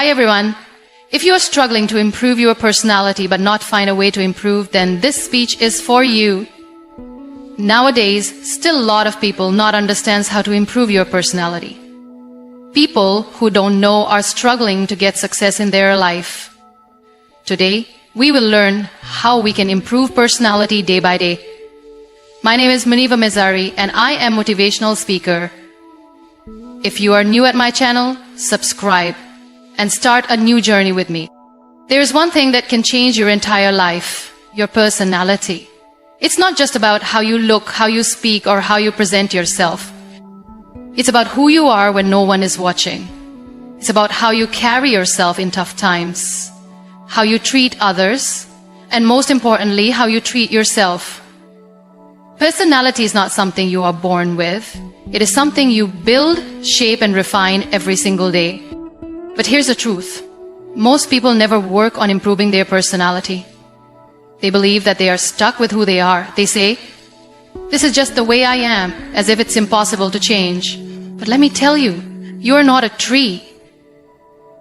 Hi everyone. If you are struggling to improve your personality but not find a way to improve, then this speech is for you. Nowadays, still a lot of people not understands how to improve your personality. People who don't know are struggling to get success in their life. Today, we will learn how we can improve personality day by day. My name is Muniba Mazari and I am motivational speaker. If you are new at my channel, subscribe and start a new journey with me. There is one thing that can change your entire life, your personality. It's not just about how you look, how you speak, or how you present yourself. It's about who you are when no one is watching. It's about how you carry yourself in tough times, how you treat others, and most importantly, how you treat yourself. Personality is not something you are born with. It is something you build, shape, and refine every single day. But here's the truth. Most people never work on improving their personality. They believe that they are stuck with who they are. They say, "This is just the way I am," as if it's impossible to change. But let me tell you, you are not a tree.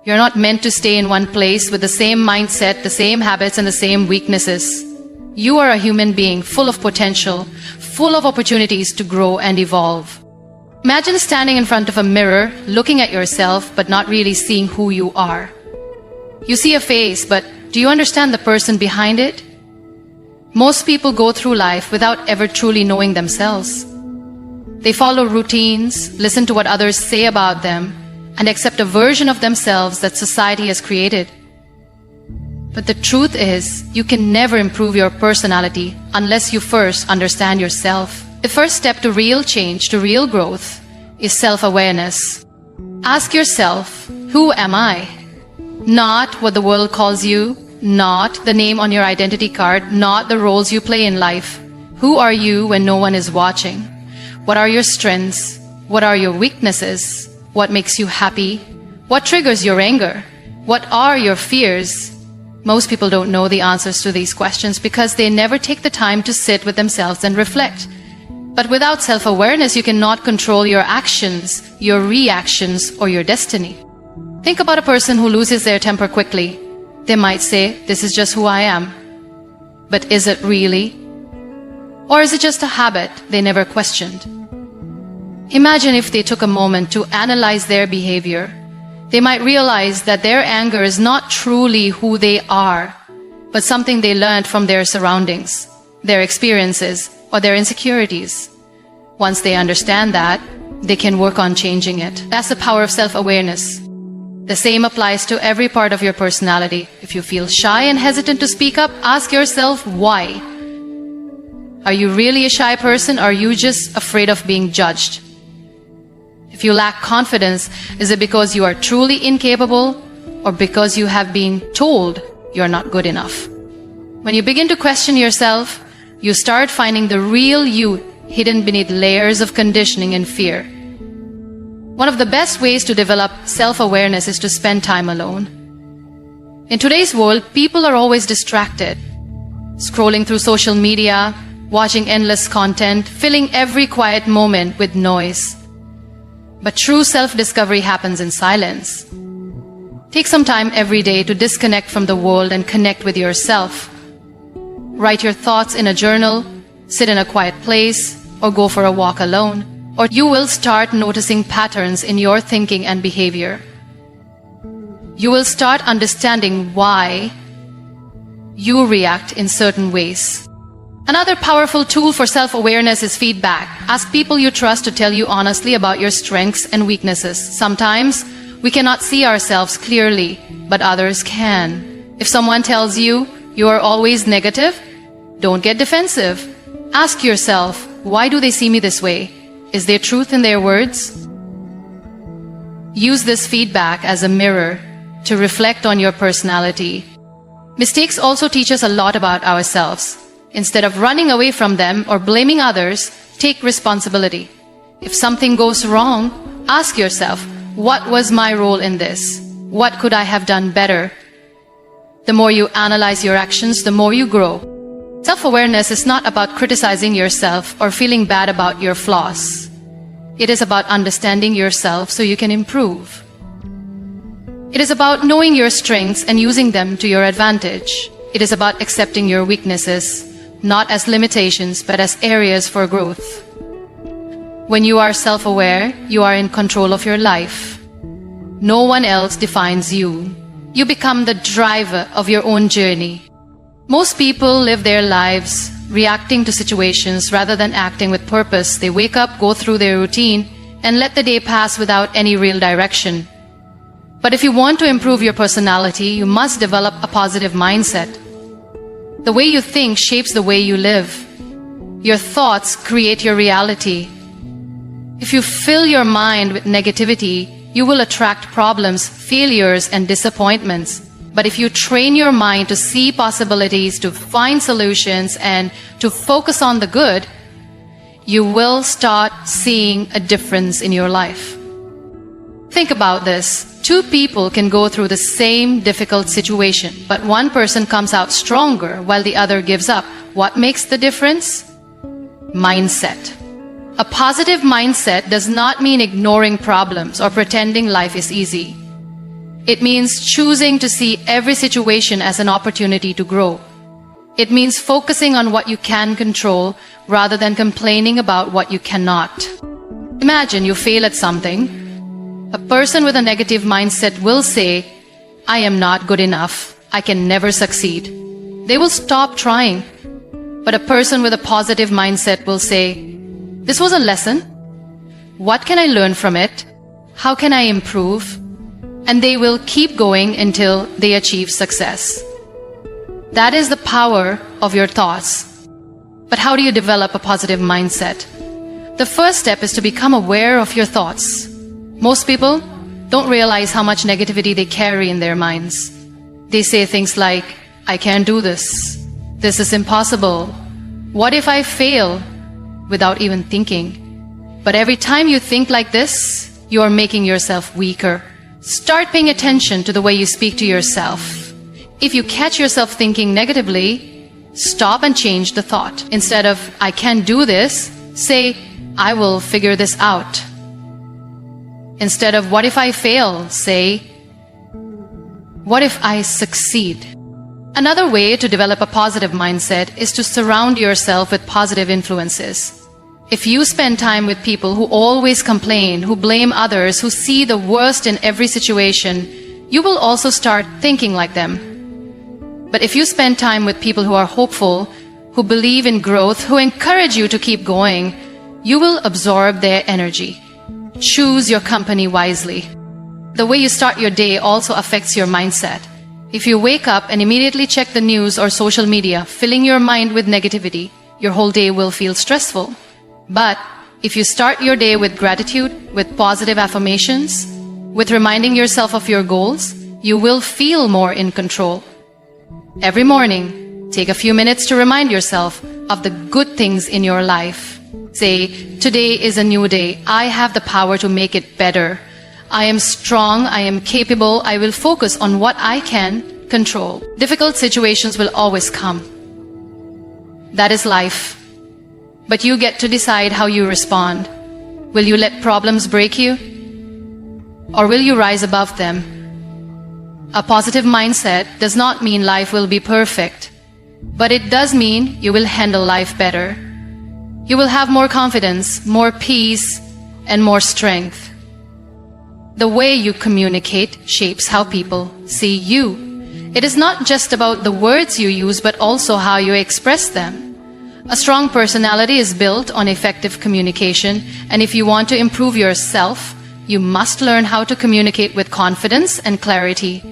You're not meant to stay in one place with the same mindset, the same habits, and the same weaknesses. You are a human being full of potential, full of opportunities to grow and evolve. Imagine standing in front of a mirror, looking at yourself, but not really seeing who you are. You see a face, but do you understand the person behind it? Most people go through life without ever truly knowing themselves. They follow routines, listen to what others say about them, and accept a version of themselves that society has created. But the truth is, you can never improve your personality unless you first understand yourself. The first step to real change, to real growth, is self-awareness. Ask yourself, who am I? Not what the world calls you, not the name on your identity card, not the roles you play in life. Who are you when no one is watching? What are your strengths? What are your weaknesses? What makes you happy? What triggers your anger? What are your fears? Most people don't know the answers to these questions because they never take the time to sit with themselves and reflect. But without self-awareness, you cannot control your actions, your reactions, or your destiny. Think about a person who loses their temper quickly. They might say, "This is just who I am." But is it really? Or is it just a habit they never questioned? Imagine if they took a moment to analyze their behavior. They might realize that their anger is not truly who they are, but something they learned from their surroundings, their experiences, or their insecurities. Once they understand that, they can work on changing it. That's the power of self-awareness. The same applies to every part of your personality. If you feel shy and hesitant to speak up, ask yourself why. Are you really a shy person, or are you just afraid of being judged? If you lack confidence, is it because you are truly incapable, or because you have been told you're not good enough? When you begin to question yourself, you start finding the real you hidden beneath layers of conditioning and fear. One of the best ways to develop self-awareness is to spend time alone. In today's world, people are always distracted, scrolling through social media, watching endless content, filling every quiet moment with noise. But true self-discovery happens in silence. Take some time every day to disconnect from the world and connect with yourself. Write your thoughts in a journal, sit in a quiet place, or go for a walk alone, or you will start noticing patterns in your thinking and behavior. You will start understanding why you react in certain ways. Another powerful tool for self-awareness is feedback. Ask people you trust to tell you honestly about your strengths and weaknesses. Sometimes we cannot see ourselves clearly, but others can. If someone tells you you are always negative, don't get defensive. Ask yourself, why do they see me this way? Is there truth in their words? Use this feedback as a mirror to reflect on your personality. Mistakes also teach us a lot about ourselves. Instead of running away from them or blaming others, take responsibility. If something goes wrong, ask yourself, what was my role in this? What could I have done better? The more you analyze your actions, the more you grow. Self-awareness is not about criticizing yourself or feeling bad about your flaws. It is about understanding yourself so you can improve. It is about knowing your strengths and using them to your advantage. It is about accepting your weaknesses, not as limitations, but as areas for growth. When you are self-aware, you are in control of your life. No one else defines you. You become the driver of your own journey. Most people live their lives reacting to situations rather than acting with purpose. They wake up, go through their routine, and let the day pass without any real direction. But if you want to improve your personality, you must develop a positive mindset. The way you think shapes the way you live. Your thoughts create your reality. If you fill your mind with negativity, you will attract problems, failures, and disappointments. But if you train your mind to see possibilities, to find solutions, and to focus on the good, you will start seeing a difference in your life. Think about this. Two people can go through the same difficult situation, but one person comes out stronger while the other gives up. What makes the difference? Mindset. A positive mindset does not mean ignoring problems or pretending life is easy. It means choosing to see every situation as an opportunity to grow. It means focusing on what you can control rather than complaining about what you cannot. Imagine you fail at something. A person with a negative mindset will say, "I am not good enough. I can never succeed." They will stop trying. But a person with a positive mindset will say, "This was a lesson. What can I learn from it? How can I improve?" And they will keep going until they achieve success. That is the power of your thoughts. But how do you develop a positive mindset? The first step is to become aware of your thoughts. Most people don't realize how much negativity they carry in their minds. They say things like, "I can't do this. This is impossible. What if I fail?" without even thinking. But every time you think like this, you are making yourself weaker. Start paying attention to the way you speak to yourself. If you catch yourself thinking negatively, stop and change the thought. Instead of, "I can't do this," say, "I will figure this out." Instead of, "What if I fail?" say, "What if I succeed?" Another way to develop a positive mindset is to surround yourself with positive influences. If you spend time with people who always complain, who blame others, who see the worst in every situation, you will also start thinking like them. But if you spend time with people who are hopeful, who believe in growth, who encourage you to keep going, you will absorb their energy. Choose your company wisely. The way you start your day also affects your mindset. If you wake up and immediately check the news or social media, filling your mind with negativity, your whole day will feel stressful. But if you start your day with gratitude, with positive affirmations, with reminding yourself of your goals, you will feel more in control. Every morning, take a few minutes to remind yourself of the good things in your life. Say, "Today is a new day. I have the power to make it better. I am strong. I am capable. I will focus on what I can control." Difficult situations will always come. That is life. But you get to decide how you respond. Will you let problems break you? Or will you rise above them? A positive mindset does not mean life will be perfect, but it does mean you will handle life better. You will have more confidence, more peace, and more strength. The way you communicate shapes how people see you. It is not just about the words you use, but also how you express them. A strong personality is built on effective communication, and if you want to improve yourself, you must learn how to communicate with confidence and clarity.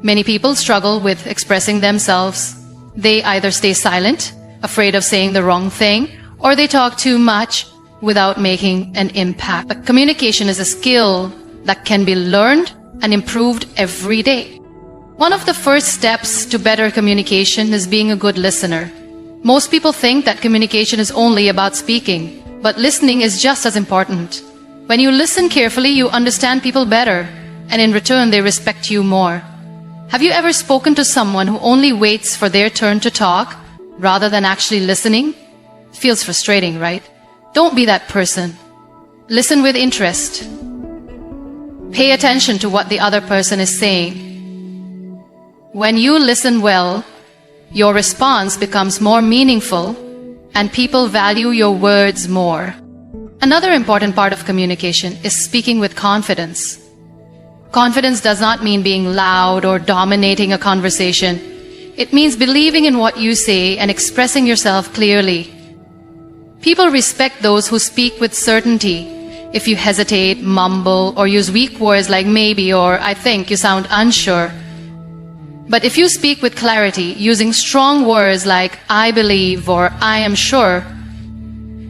Many people struggle with expressing themselves. They either stay silent, afraid of saying the wrong thing, or they talk too much without making an impact. But communication is a skill that can be learned and improved every day. One of the first steps to better communication is being a good listener. Most people think that communication is only about speaking, but listening is just as important. When you listen carefully, you understand people better, and in return, they respect you more. Have you ever spoken to someone who only waits for their turn to talk rather than actually listening? It feels frustrating, right? Don't be that person. Listen with interest. Pay attention to what the other person is saying. When you listen well, your response becomes more meaningful and people value your words more. Another important part of communication is speaking with confidence. Confidence does not mean being loud or dominating a conversation. It means believing in what you say and expressing yourself clearly. People respect those who speak with certainty. If you hesitate, mumble, or use weak words like maybe or I think, you sound unsure. But if you speak with clarity, using strong words like I believe or I am sure,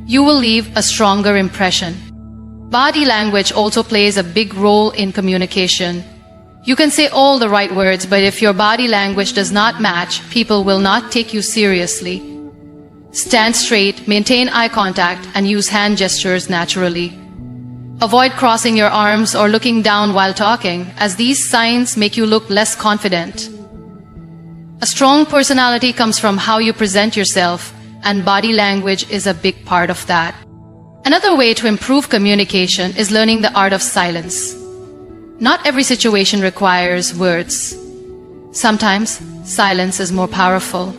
you will leave a stronger impression. Body language also plays a big role in communication. You can say all the right words, but if your body language does not match, people will not take you seriously. Stand straight, maintain eye contact, and use hand gestures naturally. Avoid crossing your arms or looking down while talking, as these signs make you look less confident. A strong personality comes from how you present yourself, and body language is a big part of that. Another way to improve communication is learning the art of silence. Not every situation requires words. Sometimes silence is more powerful.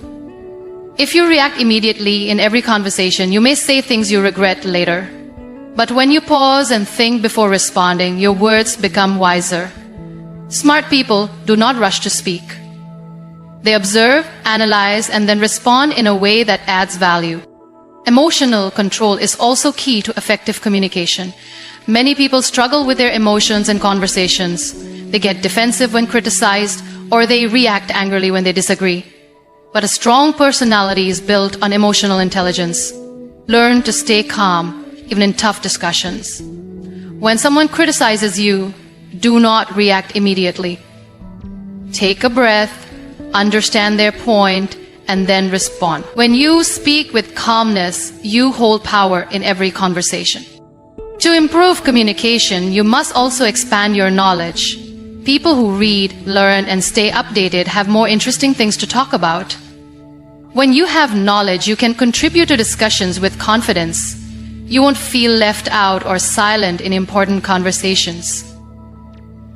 If you react immediately in every conversation, you may say things you regret later. But when you pause and think before responding, your words become wiser. Smart people do not rush to speak. They observe, analyze, and then respond in a way that adds value. Emotional control is also key to effective communication. Many people struggle with their emotions in conversations. They get defensive when criticized, or they react angrily when they disagree. But a strong personality is built on emotional intelligence. Learn to stay calm, even in tough discussions. When someone criticizes you, do not react immediately. Take a breath, understand their point, and then respond. When you speak with calmness, you hold power in every conversation. To improve communication, you must also expand your knowledge. People who read, learn, and stay updated have more interesting things to talk about. When you have knowledge, you can contribute to discussions with confidence. You won't feel left out or silent in important conversations.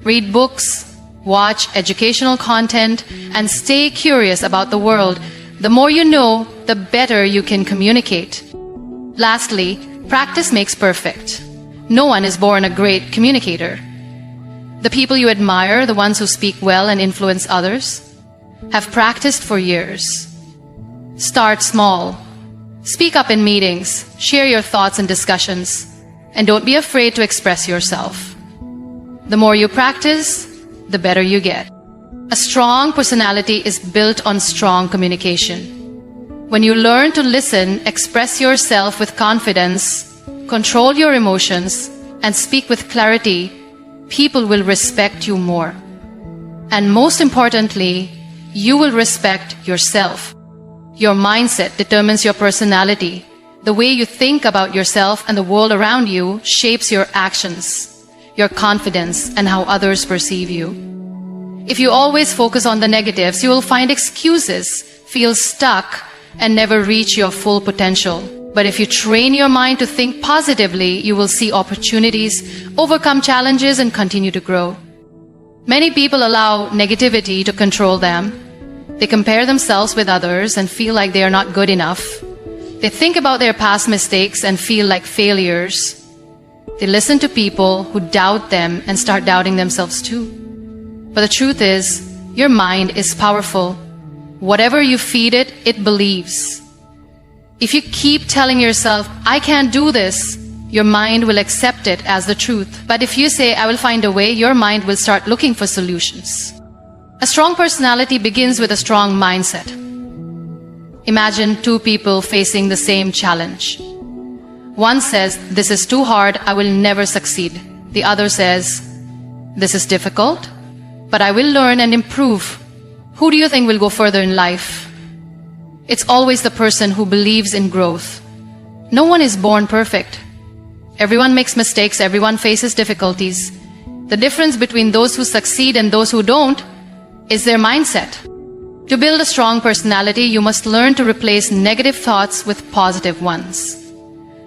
Read books, watch educational content, and stay curious about the world. The more you know, the better you can communicate. Lastly, practice makes perfect. No one is born a great communicator. The people you admire, the ones who speak well and influence others, have practiced for years. Start small. Speak up in meetings, share your thoughts and discussions, and don't be afraid to express yourself. The more you practice, the better you get. A strong personality is built on strong communication. When you learn to listen, express yourself with confidence, control your emotions, and speak with clarity, people will respect you more. And most importantly, you will respect yourself. Your mindset determines your personality. The way you think about yourself and the world around you shapes your actions, your confidence, and how others perceive you. If you always focus on the negatives, you will find excuses, feel stuck, and never reach your full potential. But if you train your mind to think positively, you will see opportunities, overcome challenges, and continue to grow. Many people allow negativity to control them. They compare themselves with others and feel like they are not good enough. They think about their past mistakes and feel like failures. They listen to people who doubt them and start doubting themselves too. But the truth is, your mind is powerful. Whatever you feed it, it believes. If you keep telling yourself, I can't do this, your mind will accept it as the truth. But if you say, I will find a way, your mind will start looking for solutions. A strong personality begins with a strong mindset. Imagine two people facing the same challenge. One says, this is too hard, I will never succeed. The other says, this is difficult, but I will learn and improve. Who do you think will go further in life? It's always the person who believes in growth. No one is born perfect. Everyone makes mistakes, everyone faces difficulties. The difference between those who succeed and those who don't is their mindset. To build a strong personality, you must learn to replace negative thoughts with positive ones.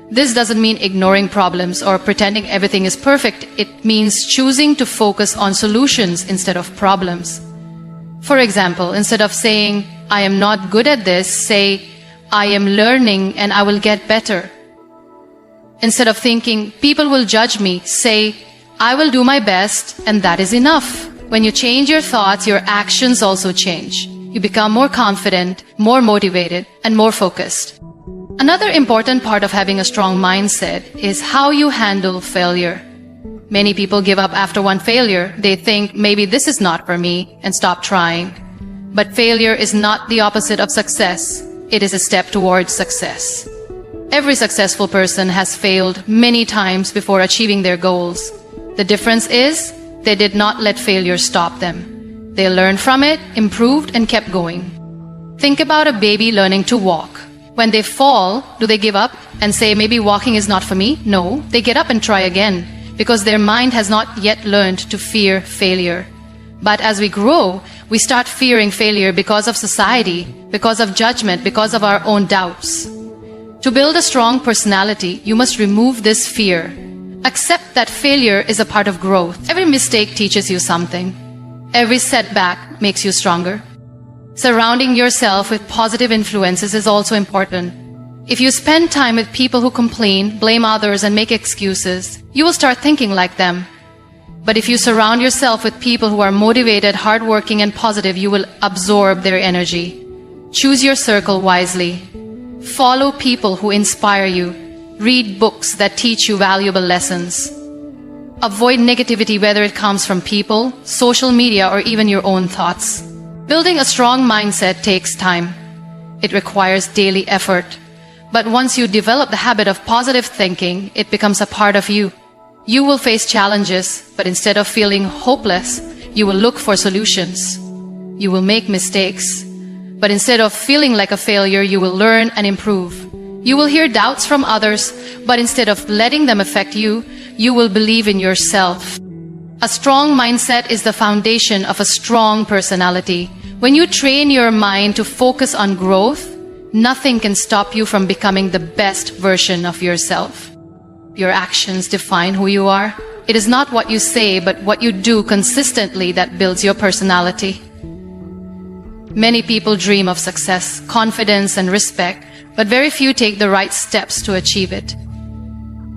This doesn't mean ignoring problems or pretending everything is perfect. It means choosing to focus on solutions instead of problems. For example, instead of saying, I am not good at this, say, I am learning and I will get better. Instead of thinking, people will judge me, say, I will do my best and that is enough. When you change your thoughts, your actions also change. You become more confident, more motivated, and more focused. Another important part of having a strong mindset is how you handle failure. Many people give up after one failure. They think, maybe this is not for me, and stop trying. But failure is not the opposite of success. It is a step towards success. Every successful person has failed many times before achieving their goals. The difference is, they did not let failure stop them. They learned from it, improved, and kept going. Think about a baby learning to walk. When they fall, do they give up and say, maybe walking is not for me? No, they get up and try again because their mind has not yet learned to fear failure. But as we grow, we start fearing failure because of society, because of judgment, because of our own doubts. To build a strong personality, you must remove this fear. Accept that failure is a part of growth. Every mistake teaches you something. Every setback makes you stronger. Surrounding yourself with positive influences is also important. If you spend time with people who complain, blame others, and make excuses, you will start thinking like them. But if you surround yourself with people who are motivated, hardworking, and positive, you will absorb their energy. Choose your circle wisely. Follow people who inspire you. Read books that teach you valuable lessons. Avoid negativity, whether it comes from people, social media, or even your own thoughts. Building a strong mindset takes time. It requires daily effort. But once you develop the habit of positive thinking, it becomes a part of you. You will face challenges, but instead of feeling hopeless, you will look for solutions. You will make mistakes. But instead of feeling like a failure, you will learn and improve. You will hear doubts from others, but instead of letting them affect you, you will believe in yourself. A strong mindset is the foundation of a strong personality. When you train your mind to focus on growth, nothing can stop you from becoming the best version of yourself. Your actions define who you are. It is not what you say, but what you do consistently that builds your personality. Many people dream of success, confidence, and respect, but very few take the right steps to achieve it.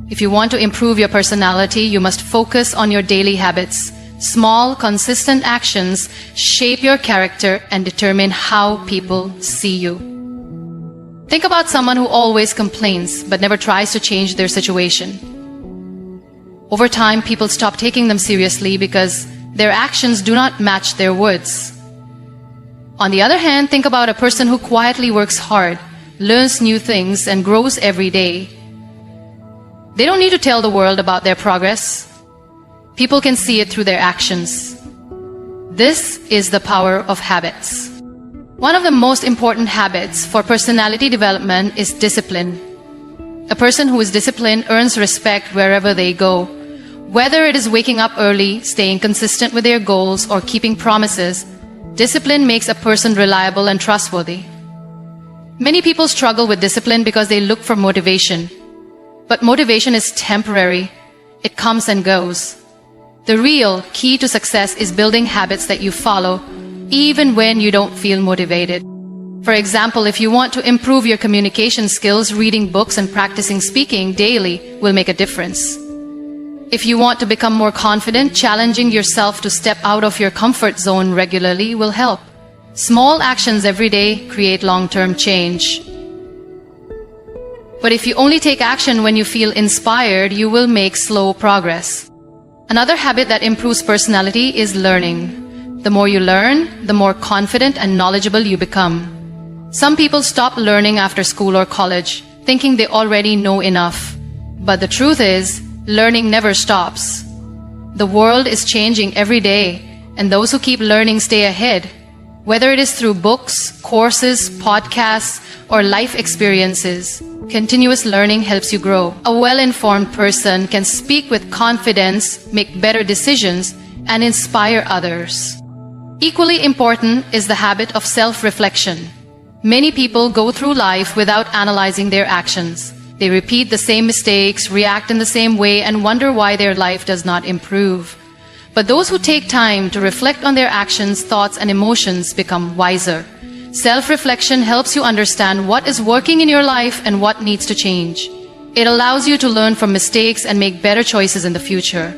If you want to improve your personality, you must focus on your daily habits. Small, consistent actions shape your character and determine how people see you. Think about someone who always complains but never tries to change their situation. Over time, people stop taking them seriously because their actions do not match their words. On the other hand, think about a person who quietly works hard, learns new things, and grows every day. They don't need to tell the world about their progress. People can see it through their actions. This is the power of habits. One of the most important habits for personality development is discipline. A person who is disciplined earns respect wherever they go. Whether it is waking up early, staying consistent with their goals, or keeping promises, discipline makes a person reliable and trustworthy. Many people struggle with discipline because they look for motivation. But motivation is temporary. It comes and goes. The real key to success is building habits that you follow even when you don't feel motivated. For example, if you want to improve your communication skills, reading books and practicing speaking daily will make a difference. If you want to become more confident, challenging yourself to step out of your comfort zone regularly will help. Small actions every day create long-term change. But if you only take action when you feel inspired, you will make slow progress. Another habit that improves personality is learning. The more you learn, the more confident and knowledgeable you become. Some people stop learning after school or college, thinking they already know enough. But the truth is, learning never stops. The world is changing every day, and those who keep learning stay ahead. Whether it is through books, courses, podcasts, or life experiences, continuous learning helps you grow. A well-informed person can speak with confidence, make better decisions, and inspire others. Equally important is the habit of self-reflection. Many people go through life without analyzing their actions. They repeat the same mistakes, react in the same way, and wonder why their life does not improve. But those who take time to reflect on their actions, thoughts, and emotions become wiser. Self-reflection helps you understand what is working in your life and what needs to change. It allows you to learn from mistakes and make better choices in the future.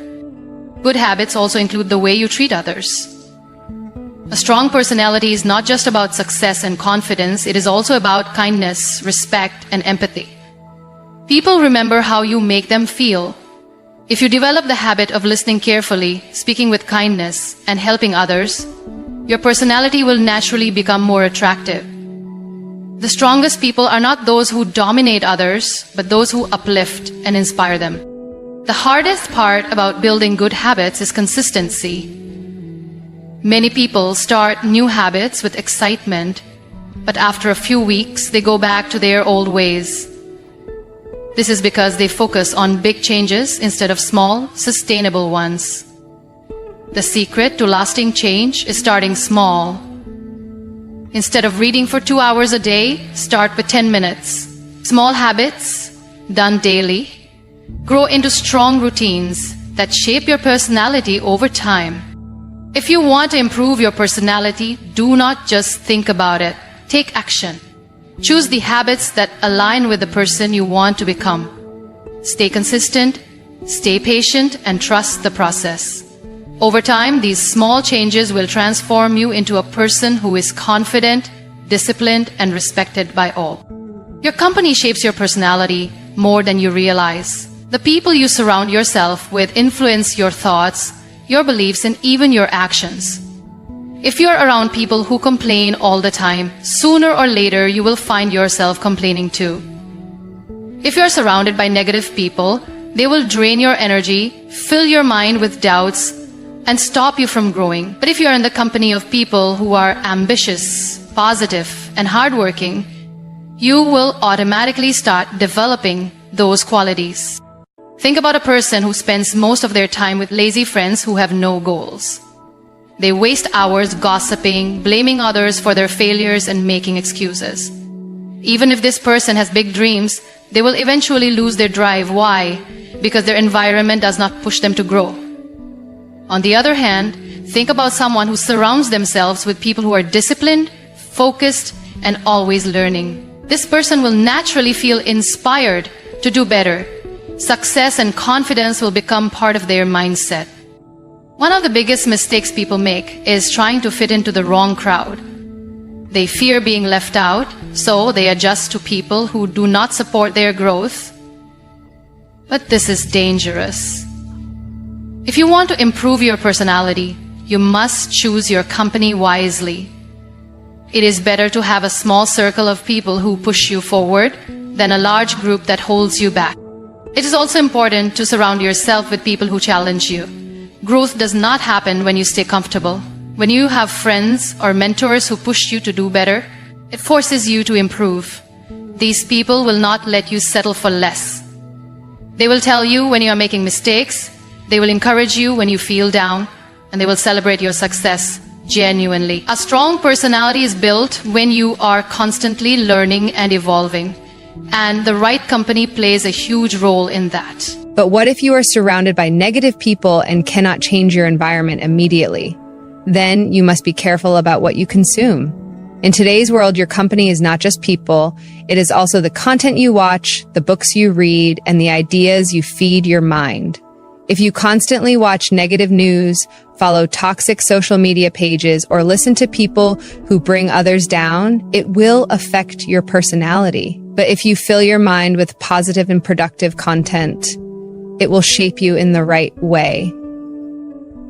Good habits also include the way you treat others. A strong personality is not just about success and confidence, it is also about kindness, respect, and empathy. People remember how you make them feel. If you develop the habit of listening carefully, speaking with kindness, and helping others, your personality will naturally become more attractive. The strongest people are not those who dominate others, but those who uplift and inspire them. The hardest part about building good habits is consistency. Many people start new habits with excitement, but after a few weeks, they go back to their old ways. This is because they focus on big changes instead of small, sustainable ones. The secret to lasting change is starting small. Instead of reading for 2 hours a day, start with 10 minutes. Small habits, done daily, grow into strong routines that shape your personality over time. If you want to improve your personality, do not just think about it. Take action. Choose the habits that align with the person you want to become. Stay consistent, stay patient, and trust the process. Over time, these small changes will transform you into a person who is confident, disciplined, and respected by all. Your company shapes your personality more than you realize. The people you surround yourself with influence your thoughts, your beliefs, and even your actions. If you're around people who complain all the time, sooner or later you will find yourself complaining too. If you're surrounded by negative people, they will drain your energy, fill your mind with doubts, and stop you from growing. But if you're in the company of people who are ambitious, positive, and hardworking, you will automatically start developing those qualities. Think about a person who spends most of their time with lazy friends who have no goals. They waste hours gossiping, blaming others for their failures, and making excuses. Even if this person has big dreams, they will eventually lose their drive. Why? Because their environment does not push them to grow. On the other hand, think about someone who surrounds themselves with people who are disciplined, focused, and always learning. This person will naturally feel inspired to do better. Success and confidence will become part of their mindset. One of the biggest mistakes people make is trying to fit into the wrong crowd. They fear being left out, so they adjust to people who do not support their growth. But this is dangerous. If you want to improve your personality, you must choose your company wisely. It is better to have a small circle of people who push you forward than a large group that holds you back. It is also important to surround yourself with people who challenge you. Growth does not happen when you stay comfortable. When you have friends or mentors who push you to do better, it forces you to improve. These people will not let you settle for less. They will tell you when you are making mistakes, they will encourage you when you feel down, and they will celebrate your success genuinely. A strong personality is built when you are constantly learning and evolving. And the right company plays a huge role in that. But what if you are surrounded by negative people and cannot change your environment immediately? Then you must be careful about what you consume. In today's world, your company is not just people, it is also the content you watch, the books you read, and the ideas you feed your mind. If you constantly watch negative news, follow toxic social media pages, or listen to people who bring others down, it will affect your personality. But if you fill your mind with positive and productive content, it will shape you in the right way.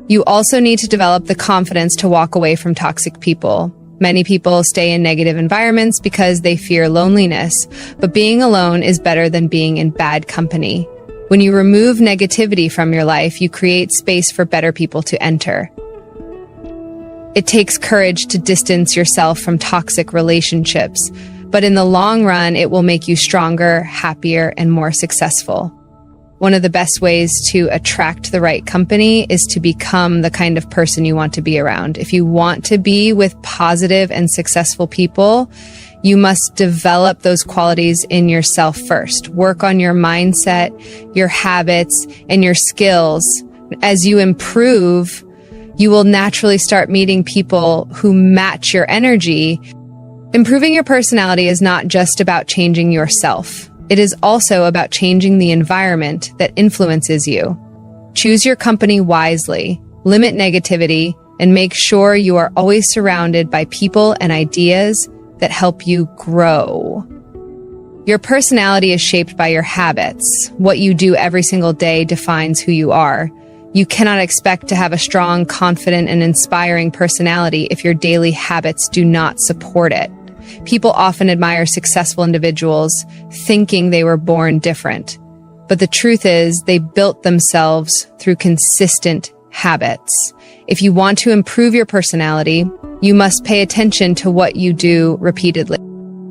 You also need to develop the confidence to walk away from toxic people. Many people stay in negative environments because they fear loneliness, but being alone is better than being in bad company. When you remove negativity from your life, you create space for better people to enter. It takes courage to distance yourself from toxic relationships, but in the long run, it will make you stronger, happier, and more successful. One of the best ways to attract the right company is to become the kind of person you want to be around. If you want to be with positive and successful people, You must develop those qualities in yourself first. Work on your mindset, your habits, and your skills. As you improve, you will naturally start meeting people who match your energy. Improving your personality is not just about changing yourself. It is also about changing the environment that influences you. Choose your company wisely, limit negativity, and make sure you are always surrounded by people and ideas that help you grow. Your personality is shaped by your habits. What you do every single day defines who you are. You cannot expect to have a strong, confident, and inspiring personality if your daily habits do not support it. People often admire successful individuals, thinking they were born different. But the truth is, they built themselves through consistent habits. If you want to improve your personality, you must pay attention to what you do repeatedly.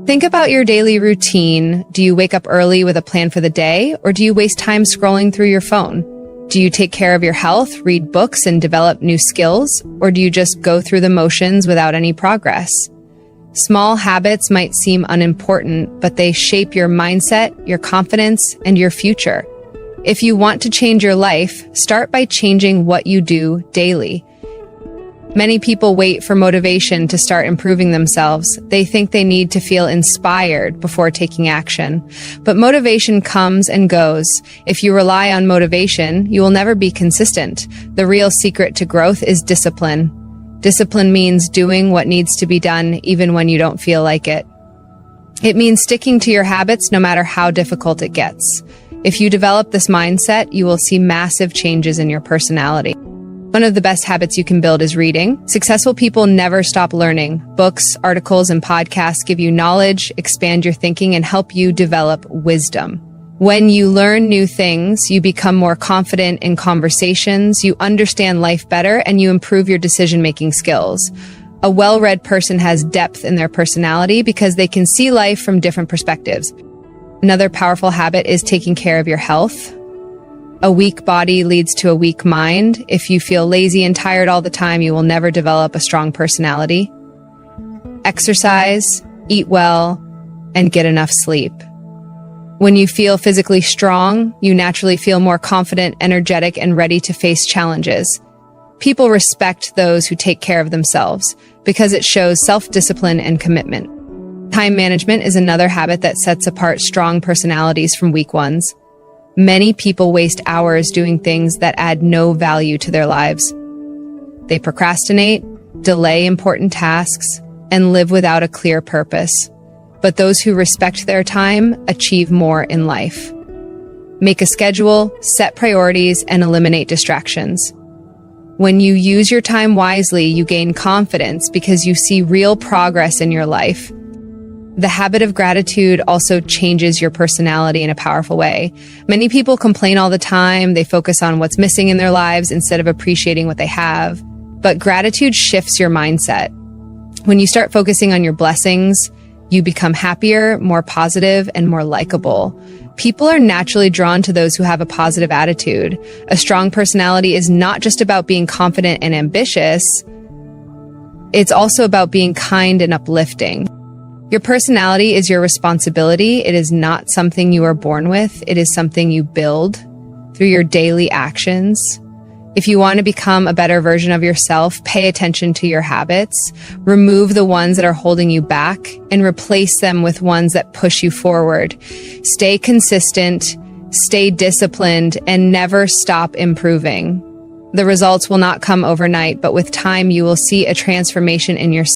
Think about your daily routine. Do you wake up early with a plan for the day, or do you waste time scrolling through your phone? Do you take care of your health, read books, and develop new skills, or do you just go through the motions without any progress? Small habits might seem unimportant, but they shape your mindset, your confidence, and your future. If you want to change your life, start by changing what you do daily. Many people wait for motivation to start improving themselves. They think they need to feel inspired before taking action. But motivation comes and goes. If you rely on motivation, you will never be consistent. The real secret to growth is discipline. Discipline means doing what needs to be done even when you don't feel like it. It means sticking to your habits no matter how difficult it gets. If you develop this mindset, you will see massive changes in your personality. One of the best habits you can build is reading. Successful people never stop learning. Books, articles, and podcasts give you knowledge, expand your thinking, and help you develop wisdom. When you learn new things, you become more confident in conversations, you understand life better, and you improve your decision-making skills. A well-read person has depth in their personality because they can see life from different perspectives. Another powerful habit is taking care of your health. A weak body leads to a weak mind. If you feel lazy and tired all the time, you will never develop a strong personality. Exercise, eat well, and get enough sleep. When you feel physically strong, you naturally feel more confident, energetic, and ready to face challenges. People respect those who take care of themselves because it shows self-discipline and commitment. Time management is another habit that sets apart strong personalities from weak ones. Many people waste hours doing things that add no value to their lives. They procrastinate, delay important tasks, and live without a clear purpose. But those who respect their time achieve more in life. Make a schedule, set priorities, and eliminate distractions. When you use your time wisely, you gain confidence because you see real progress in your life. The habit of gratitude also changes your personality in a powerful way. Many people complain all the time. They focus on what's missing in their lives instead of appreciating what they have. But gratitude shifts your mindset. When you start focusing on your blessings, you become happier, more positive, and more likable. People are naturally drawn to those who have a positive attitude. A strong personality is not just about being confident and ambitious. It's also about being kind and uplifting. Your personality is your responsibility. It is not something you are born with. It is something you build through your daily actions. If you want to become a better version of yourself, pay attention to your habits, remove the ones that are holding you back, and replace them with ones that push you forward. Stay consistent, stay disciplined, and never stop improving. The results will not come overnight, but with time, you will see a transformation in yourself.